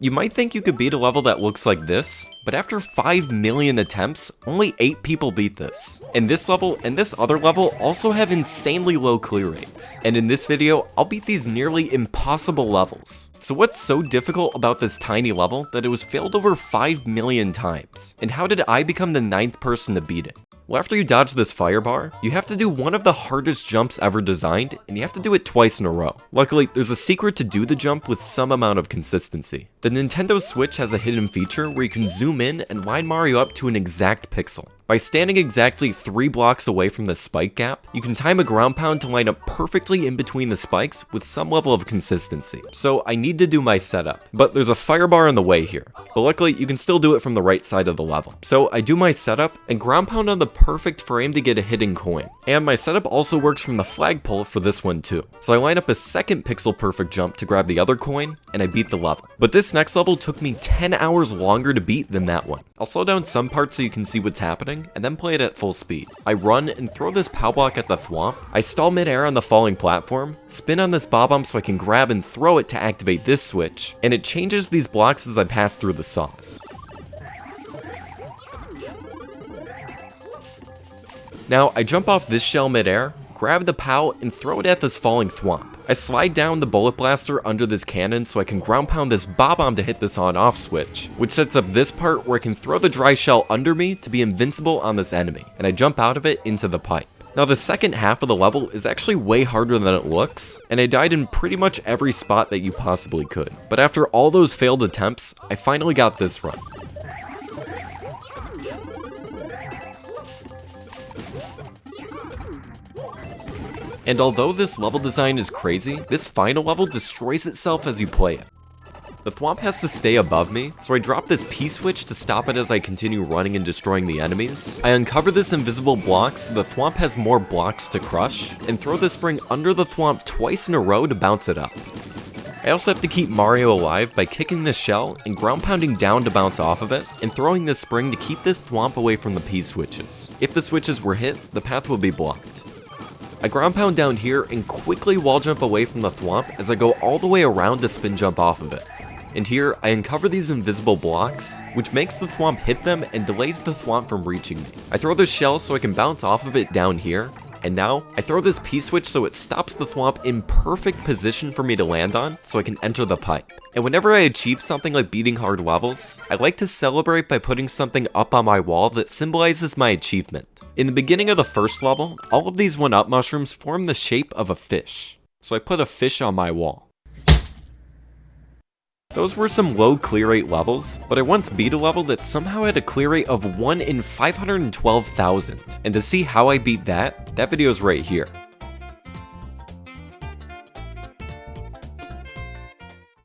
You might think you could beat a level that looks like this, but after 5 million attempts, only 8 people beat this. And this level and this other level also have insanely low clear rates. And in this video, I'll beat these nearly impossible levels. So what's so difficult about this tiny level that it was failed over 5 million times? And how did I become the 9th person to beat it? Well, after you dodge this fire bar, you have to do one of the hardest jumps ever designed, and you have to do it twice in a row. Luckily, there's a secret to do the jump with some amount of consistency. The Nintendo Switch has a hidden feature where you can zoom in and line Mario up to an exact pixel. By standing exactly 3 blocks away from the spike gap, you can time a ground pound to line up perfectly in between the spikes with some level of consistency. So I need to do my setup, but there's a fire bar in the way here. But luckily, you can still do it from the right side of the level. So I do my setup and ground pound on the perfect frame to get a hidden coin. And my setup also works from the flagpole for this one too. So I line up a second pixel perfect jump to grab the other coin, and I beat the level. But this next level took me 10 hours longer to beat than that one. I'll slow down some parts so you can see what's happening, and then play it at full speed. I run and throw this POW block at the thwomp. I stall midair on the falling platform, spin on this bob-omb so I can grab and throw it to activate this switch, and it changes these blocks as I pass through the saws. Now, I jump off this shell midair, grab the POW, and throw it at this falling thwomp. I slide down the bullet blaster under this cannon so I can ground pound this bob-omb to hit this on-off switch, which sets up this part where I can throw the dry shell under me to be invincible on this enemy, and I jump out of it into the pipe. Now the second half of the level is actually way harder than it looks, and I died in pretty much every spot that you possibly could. But after all those failed attempts, I finally got this run. And although this level design is crazy, this final level destroys itself as you play it. The thwomp has to stay above me, so I drop this P-switch to stop it as I continue running and destroying the enemies. I uncover this invisible block so the thwomp has more blocks to crush, and throw the spring under the thwomp twice in a row to bounce it up. I also have to keep Mario alive by kicking this shell and ground pounding down to bounce off of it, and throwing this spring to keep this thwomp away from the P-switches. If the switches were hit, the path will be blocked. I ground pound down here and quickly wall jump away from the thwomp as I go all the way around to spin jump off of it. And here, I uncover these invisible blocks, which makes the thwomp hit them and delays the thwomp from reaching me. I throw this shell so I can bounce off of it down here, and now, I throw this P-switch so it stops the thwomp in perfect position for me to land on, so I can enter the pipe. And whenever I achieve something like beating hard levels, I like to celebrate by putting something up on my wall that symbolizes my achievement. In the beginning of the first level, all of these 1-up mushrooms form the shape of a fish, so I put a fish on my wall. Those were some low clear rate levels, but I once beat a level that somehow had a clear rate of 1 in 512,000. And to see how I beat that video's right here.